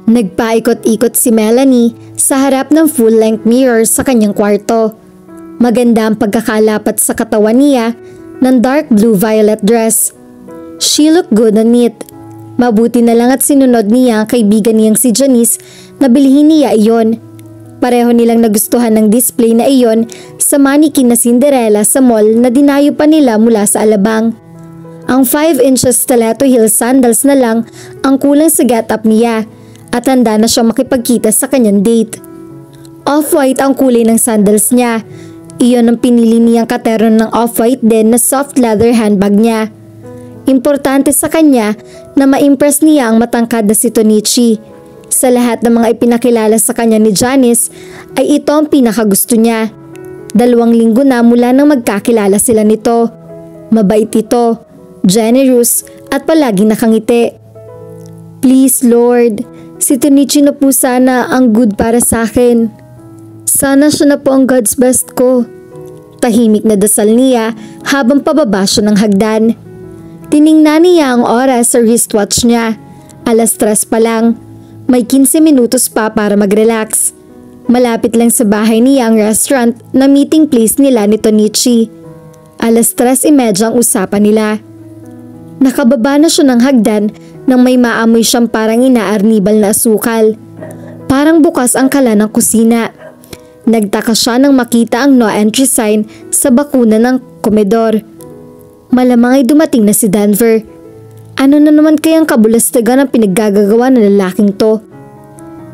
Nagpaikot-ikot si Melanie sa harap ng full-length mirror sa kanyang kwarto. Maganda ang pagkakalapat sa katawan niya ng dark blue-violet dress. She looked good on it. Mabuti na lang at sinunod niya ang kaibigan niyang si Janice na bilhin niya iyon. Pareho nilang nagustuhan ng display na iyon sa mannequin na Cinderella sa mall na dinayo pa nila mula sa Alabang. Ang 5 inches stiletto heel sandals na lang ang kulang sa get-up niya at handa na siyang makipagkita sa kanyang date. Off-white ang kulay ng sandals niya. Iyon ang pinili niyang kateron ng off-white din na soft leather handbag niya. Importante sa kanya na ma-impress niya ang matangkad na si Tonichi. Sa lahat ng mga ipinakilala sa kanya ni Janice ay ito ang pinakagusto niya. 2 linggo na mula nang magkakilala sila nito. Mabait ito, generous at palaging nakangiti. Please Lord, si Tonichi na po sana ang good para sa akin. Sana siya na po ang God's best ko. Tahimik na dasal niya habang pababa siya ng hagdan. Tiningnan niya ang oras sa wristwatch niya. 3:00 pa lang. May 15 minutos pa para mag-relax. Malapit lang sa bahay niya ang restaurant na meeting place nila ni Tonichi. 3:30 ang usapan nila. Nakababa na siya ng hagdan nang may maamoy siyang parang inaarnibal na asukal. Parang bukas ang kala ng kusina. Nagtaka siya nang makita ang no entry sign sa bakuna ng komedor. Malamang ay dumating na si Denver. Ano na naman kayang kabulastagan ang pinaggagawa ng lalaking to?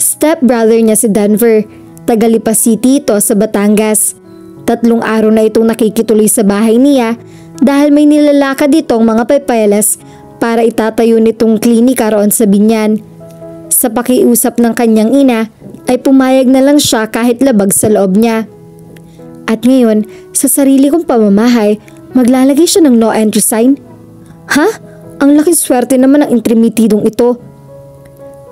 Step-brother niya si Denver. Taga-Lipa City ito sa Batangas. 3 araw na itong nakikituloy sa bahay niya dahil may nilalakad ditong mga papeles para itatayo nitong klinika roon sa Binyan. Sa pakiusap ng kanyang ina ay pumayag na lang siya kahit labag sa loob niya. At ngayon, sa sarili kong pamamahay, maglalagay siya ng no entry sign? Ha? Ang laking swerte naman ng intrimitidong ito.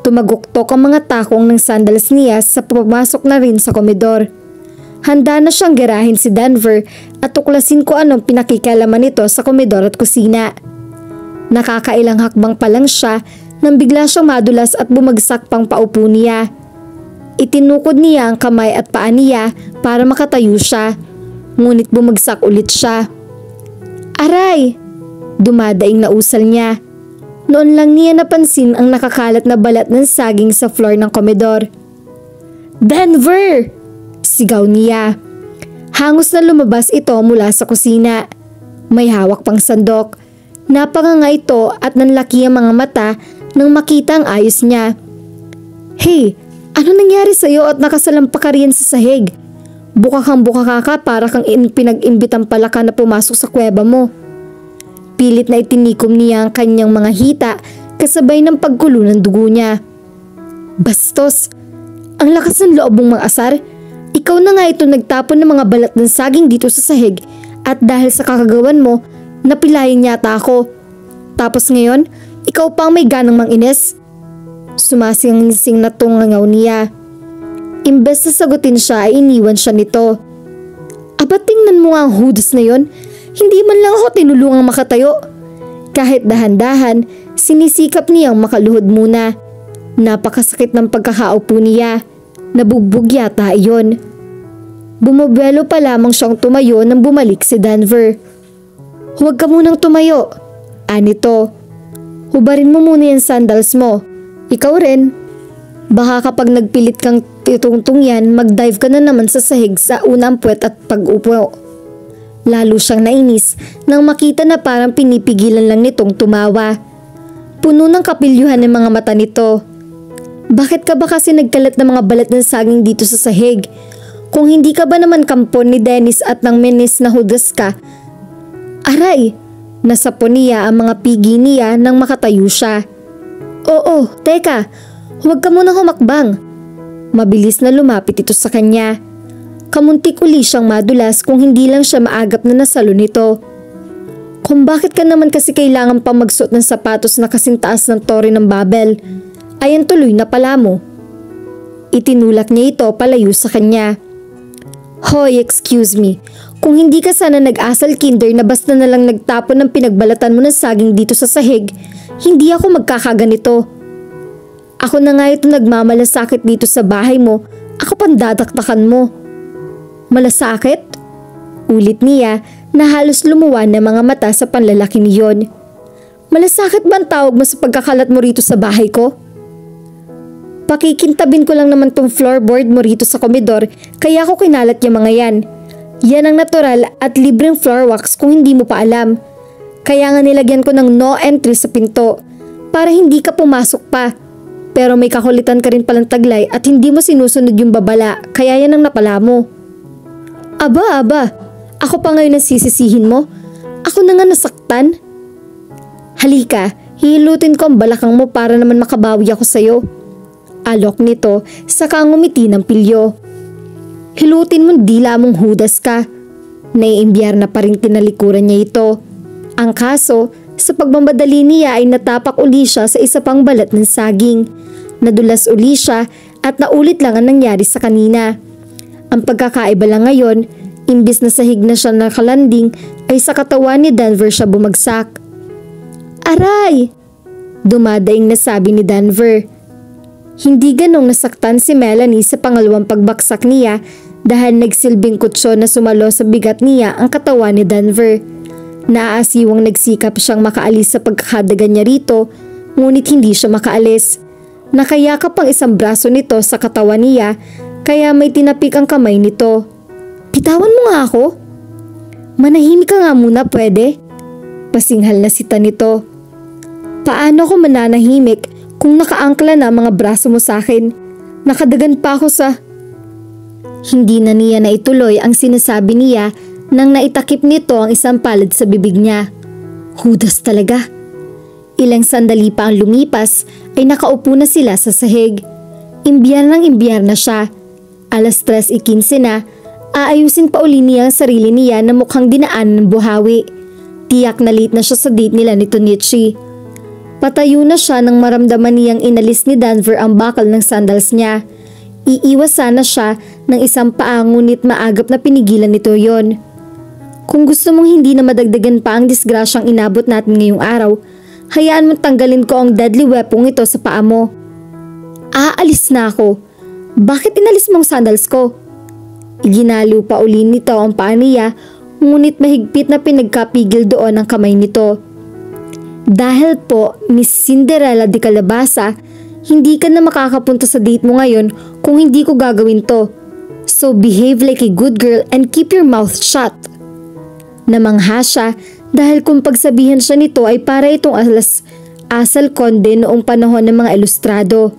Tumaguktok ang mga takong ng sandals niya sa pumasok na rin sa komedor. Handa na siyang girahin si Denver at tuklasin ko anong pinakikialaman nito sa komedor at kusina. Nakakailang hakbang pa lang siya nang bigla siyang madulas at bumagsak pang paupo niya. Itinukod niya ang kamay at paa niya para makatayo siya. Ngunit bumagsak ulit siya. Aray! Dumadaing na usal niya. Noon lang niya napansin ang nakakalat na balat ng saging sa floor ng komedor. Denver! Sigaw niya. Hangos na lumabas ito mula sa kusina. May hawak pang sandok. Napanganga ito at nanlaki ang mga mata nang makita ang ayos niya. Hey, ano nangyari sa'yo at nakasalampak ka riyan sa sahig? Buka kang para kang pinag-imbitan pala ka na pumasok sa kuweba mo. Pilit na itinikom niya ang kanyang mga hita kasabay ng pagkulo ng dugo niya. Bastos! Ang lakas ng loob mong mag-asar. Ikaw na nga ito nagtapon ng mga balat ng saging dito sa sahig at dahil sa kakagawan mo, napilayan yata ako. Tapos ngayon, ikaw pa ang may ganang manginis. Sumasing-sing na tungangaw niya. Imbes na sagutin siya ay iniwan siya nito. Aba tingnan mo nga ang hudas na yon. Hindi man lang ako tinulungang makatayo. Kahit dahan-dahan, sinisikap niyang makaluhod muna. Napakasakit ng pagkakaupo niya. Nabugbog yata iyon. Bumabelo pa lamang siyang tumayo nang bumalik si Denver. Huwag ka munang tumayo. Anito. Hubarin mo muna yung sandals mo. Ikaw rin. Baka kapag nagpilit kang titungtong yan, mag-dive ka na naman sa sahig sa unang puwet at pag-upo. Lalo siyang nainis nang makita na parang pinipigilan lang nitong tumawa. Puno ng kapilyuhan ng mga mata nito. Bakit ka ba kasi nagkalat ng mga balat ng saging dito sa sahig? Kung hindi ka ba naman kampon ni Dennis at ng menis na hudas ka? Aray! Nasapon niya ang mga pigi niya nang makatayo siya. Oo, teka, huwag ka munang humakbang. Mabilis na lumapit ito sa kanya. Kamuntik uli siyang madulas kung hindi lang siya maagap na nasalo nito. Kung bakit ka naman kasi kailangan pa magsuot ng sapatos na kasing taas ng tore ng Babel, ayan tuloy na pala mo. Itinulak niya ito palayo sa kanya. Hoy, excuse me. Kung hindi ka sana nag-asal kinder na basta na lang nagtapon ng pinagbalatan mo ng saging dito sa sahig, hindi ako magkakaganito. Ako na nga ito nagmamalasakit dito sa bahay mo. Ako pang dadaktakan mo. Malasakit? Ulit niya na halos lumuwan ng mga mata sa panlalaki niyon. Malasakit ba ang tawag mo sa pagkakalat mo rito sa bahay ko? Pakikintabin ko lang naman tong floorboard mo rito sa komedor kaya ako kinalat yung mga yan. Yan ang natural at libreng floor wax kung hindi mo pa alam. Kaya nga nilagyan ko ng no entry sa pinto para hindi ka pumasok pa. Pero may kakulitan ka rin palang taglay at hindi mo sinusunod yung babala kaya yan ang napala mo. Aba, ako pa ngayon ang sisisihin mo? Ako na nga nasaktan? Halika, hilutin ko ang balakang mo para naman makabawi ako sa'yo. Alok nito, saka ngumiti ng pilyo. Hilutin mo dila mong hudas ka. Naiimbiyar na pa rin tinalikuran niya ito. Ang kaso, sa pagmamadali niya ay natapak uli siya sa isa pang balat ng saging. Nadulas uli siya at naulit lang ang nangyari sa kanina. Ang pagkakaiba lang ngayon, imbis na sahig na siya nakalanding ay sa katawan ni Denver siya bumagsak. Aray! Dumadaing na sabi ni Denver. Hindi ganong nasaktan si Melanie sa pangalawang pagbaksak niya dahil nagsilbing kutsyon na sumalo sa bigat niya ang katawan ni Denver. Naaasiwang nagsikap siyang makaalis sa pagkakadagan niya rito, ngunit hindi siya makaalis. Nakayakap ang isang braso nito sa katawan niya kaya may tinapik ang kamay nito. Bitawan mo nga ako? Manahimik ka nga muna pwede? Pasinghal na sita nito. Paano ako mananahimik kung nakaangkla na mga braso mo sa akin? Nakadagan pa ako sa... Hindi na niya naituloy ang sinasabi niya nang naitakip nito ang isang palad sa bibig niya. Hudas talaga. Ilang sandali pa ang lumipas ay nakaupo na sila sa sahig. Imbiyar na siya. 3:15 na, aayusin pa uli niya ang sarili niya na mukhang dinaan ng buhawi. Tiyak na late na siya sa date nila ni Tonichi. Patayo na siya nang maramdaman niyang inalis ni Denver ang bakal ng sandals niya. Iiwas sana siya ng isang paa ngunit maagap na pinigilan nito yon. Kung gusto mong hindi na madagdagan pa ang disgrasyang inabot natin ngayong araw, hayaan mong tanggalin ko ang deadly weapon ito sa paa mo. Aalis na ako. Bakit inalis mong sandals ko? Iginalo pa uli nito ang paa niya ngunit mahigpit na pinagkapigil doon ang kamay nito. Dahil po, Miss Cinderella de Calabasa, hindi ka na makakapunta sa date mo ngayon kung hindi ko gagawin to. So behave like a good girl and keep your mouth shut. Namangha siya dahil kung pagsabihan siya nito ay para itong asal konde noong panahon ng mga ilustrado.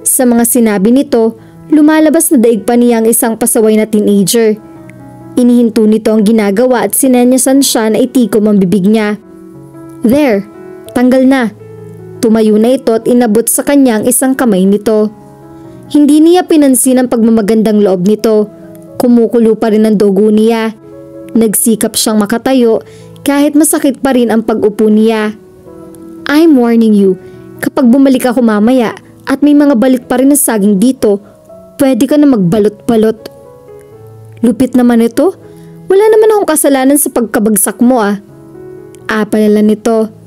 Sa mga sinabi nito, lumalabas na daig pa niya ang isang pasaway na teenager. Inihinto nito ang ginagawa at sinenyasan siya na itikom ang bibig niya. There! Tanggal na. Tumayo na ito at inabot sa kanya ang isang kamay nito. Hindi niya pinansin ang pagmamagandang loob nito. Kumukulo pa rin ang dugo niya. Nagsikap siyang makatayo kahit masakit pa rin ang pag-upo niya. I'm warning you, kapag bumalik ako mamaya at may mga balik pa rin na saging dito, pwede ka na magbalot-balot. Lupit naman ito. Wala naman akong kasalanan sa pagkabagsak mo ah. Apalala nito.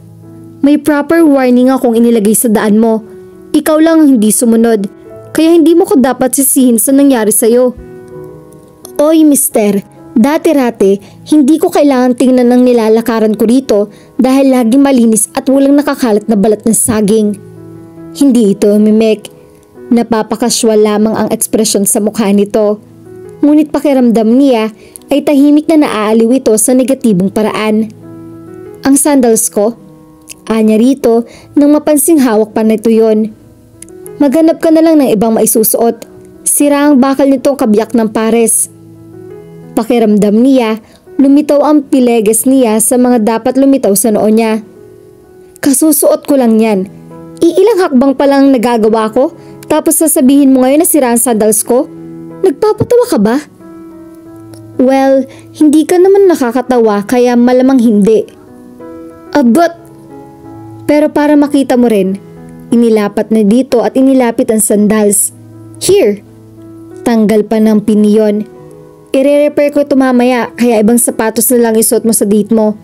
May proper warning akong inilagay sa daan mo. Ikaw lang ang hindi sumunod. Kaya hindi mo ko dapat sisihin sa nangyari sa'yo. Oy mister, dati-rate, hindi ko kailangan tingnan ng nilalakaran ko rito dahil laging malinis at walang nakakalat na balat ng saging. Hindi ito umimek. Napapakaswal lamang ang ekspresyon sa mukha nito. Ngunit pakiramdam niya ay tahimik na naaaliw ito sa negatibong paraan. Ang sandals ko? Anya rito nang mapansing hawak pa nito yon. Maghanap ka na lang ng ibang maisusuot. Sira ang bakal nitong kabiyak ng pares. Pakiramdam niya, lumitaw ang pileges niya sa mga dapat lumitaw sa noo niya. Kasusuot ko lang yan. Iilang hakbang pa lang nagagawa ko, tapos sasabihin mo ngayon na sira ang sandals ko? Nagpapatawa ka ba? Well, hindi ka naman nakakatawa kaya malamang hindi. But... Pero para makita mo rin, inilapat na dito at inilapit ang sandals. Here! Tanggal pa ng piniyon. Ire-repair ko ito mamaya kaya ibang sapatos na lang isuot mo sa date mo.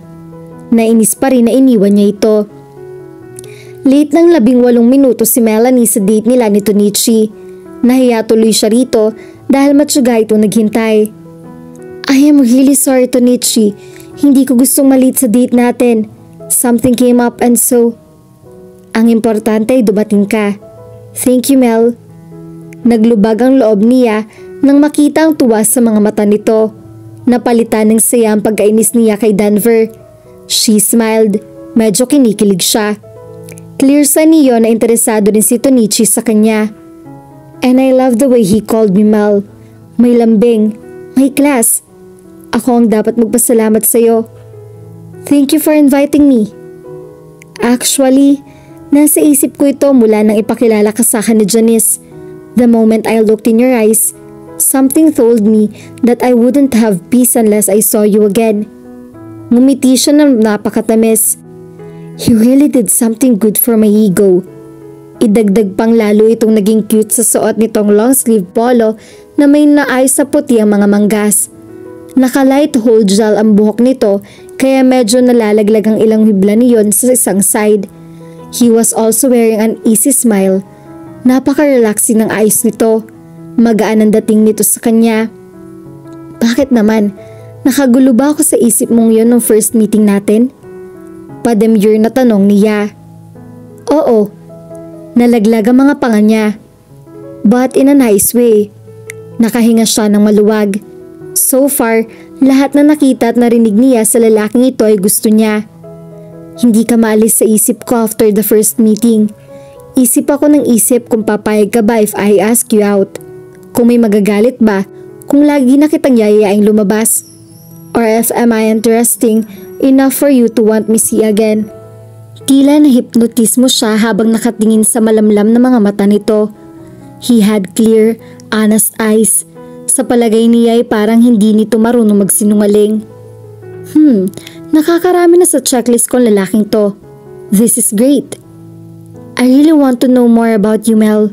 Nainis pa rin na iniwan niya ito. Late ng 18 minuto si Melanie sa date nila ni Tonichi. Nahiya tuloy siya rito dahil matyaga ito naghintay. I am really sorry, Tonichi. Hindi ko gustong malate sa date natin. Something came up and so... Ang importante ay dumating ka. Thank you, Mel. Naglubag ang loob niya nang makita ang tuwa sa mga mata nito. Napalitan ng saya ang pagkainis niya kay Denver. She smiled. Medyo kinikilig siya. Clear sa niyo na interesado rin si Tonichi sa kanya. And I love the way he called me Mel. May lambing, may class. Ako ang dapat magpasalamat sa'yo. Thank you for inviting me. Actually, nasa isip ko ito mula nang ipakilala ka sa akin ni Janice. The moment I looked in your eyes, something told me that I wouldn't have peace unless I saw you again. Ngumiti siya ng napakatamis. He really did something good for my ego. Idagdag pang lalo itong naging cute sa suot nitong long sleeve polo na may naayos sa puti ang mga manggas. Naka-light hold gel ang buhok nito kaya medyo nalalaglag ang ilang hibla niyon sa isang side. He was also wearing an easy smile. Napaka-relaxing ng ayos nito. Magaan ang dating nito sa kanya. Bakit naman? Nakagulo ba ako sa isip mong yun nung first meeting natin? Pademure na tanong niya. Oo. Nalaglag ang mga panga niya. But in a nice way. Nakahinga siya ng maluwag. So far, lahat na nakita at narinig niya sa lalaking ito ay gusto niya. Hindi ka maalis sa isip ko after the first meeting. Isip ako ng isip kung papayag ka ba if I ask you out. Kung may magagalit ba, kung lagi na kitang yayayaing lumabas. Or if am I interesting enough for you to want me see again. Tila na-hypnotize mo siya habang nakatingin sa malamlam na mga mata nito. He had clear, honest eyes. Sa palagay niya ay parang hindi nito marunong magsinungaling. Nakakarami na sa checklist kong lalaking to. This is great. I really want to know more about you, Mel.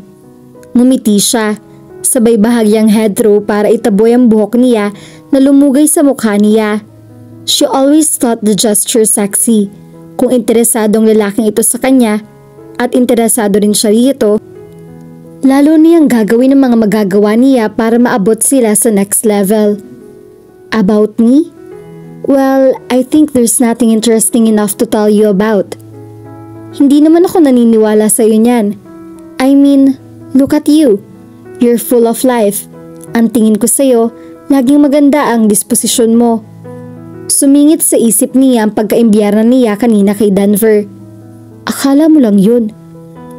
Ngumiti siya. Sabay bahagyang head throw para itaboy ang buhok niya na lumugay sa mukha niya. She always thought the gesture sexy. Kung interesadong lalaking ito sa kanya at interesado rin siya rito, lalo niyang gagawin ang mga magagawa niya para maabot sila sa next level. About me? Well, I think there's nothing interesting enough to tell you about. Hindi naman ako naniniwala sa iyo niyan. I mean, look at you. You're full of life. Ang tingin ko sa iyo, laging maganda ang disposisyon mo. Sumingit sa isip niya ang pagkaimbiyarna niya kanina kay Denver. Akala mo lang yun.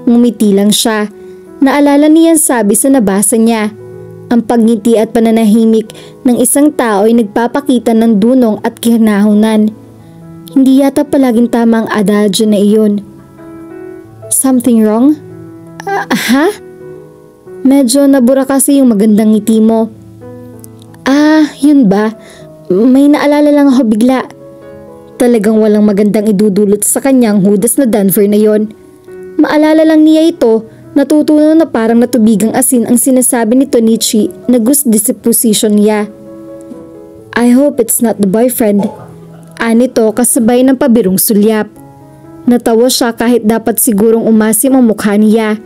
Ngumiti lang siya. Naalala niya sabi sa nabasa niya. Ang pagngiti at pananahimik ng isang tao ay nagpapakita ng dunong at kinahunan. Hindi yata palaging tama ang adagyo na iyon. Something wrong? Ha? Medyo nabura kasi yung magandang ngiti mo. Yun ba? May naalala lang ako bigla. Talagang walang magandang idudulot sa kanyang hudas na Denver na yon. Maalala lang niya ito, natutunan na parang natubigang asin ang sinasabi ni Tonichi na gusto disposition niya. I hope it's not the boyfriend. Anito kasabay ng pabirong sulyap. Natawa siya kahit dapat sigurong umasim ang mukha niya.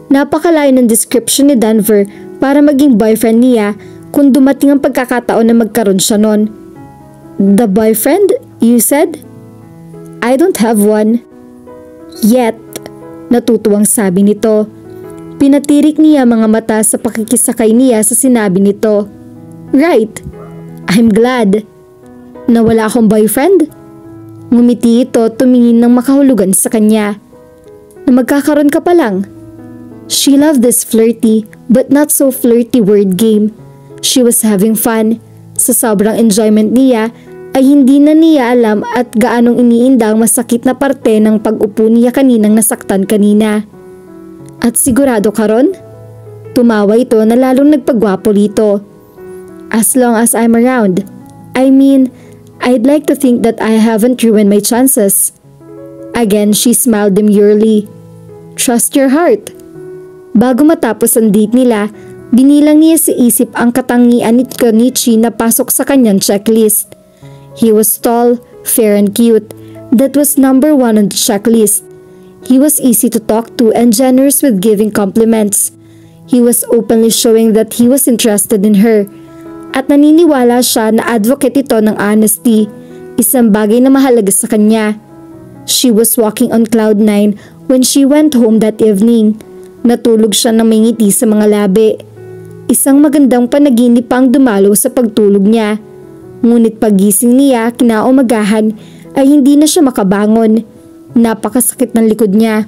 Napakalayo ng description ni Denver para maging boyfriend niya kung dumating ang pagkakataon na magkaroon siya nun. The boyfriend, you said? I don't have one. Yet, natutuwang sabi nito. Pinatirik niya mga mata sa pakikisakay niya sa sinabi nito. Right, I'm glad. Na wala akong boyfriend? Ngumiti ito tumingin ng makahulugan sa kanya. Na magkakaroon ka pa lang. She loved this flirty but not so flirty word game. She was having fun. Sa sobrang enjoyment niya ay hindi na niya alam at gaanong iniinda ang masakit na parte ng pag-upo niya kaninang nasaktan kanina. At sigurado ka ron? Tumawa ito na lalong nagpagwapo rito. As long as I'm around. I mean, I'd like to think that I haven't ruined my chances. Again, she smiled demurely. Trust your heart. Bago matapos ang date nila, binilang niya sa isip ang katangian ni Tonichi na pasok sa kanyang checklist. He was tall, fair and cute. That was number 1 on the checklist. He was easy to talk to and generous with giving compliments. He was openly showing that he was interested in her. At naniniwala siya na advocate ito ng honesty, isang bagay na mahalaga sa kanya. She was walking on cloud 9 when she went home that evening. Natulog siya ng may ngiti sa mga labi. Isang magandang panaginip ang dumalo sa pagtulog niya. Ngunit paggising niya kinaumagahan ay hindi na siya makabangon. Napakasakit ng likod niya.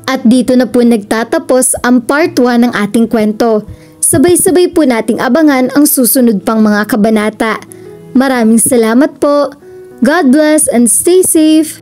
At dito na po nagtatapos ang part 1 ng ating kwento. Sabay-sabay po nating abangan ang susunod pang mga kabanata. Maraming salamat po. God bless and stay safe.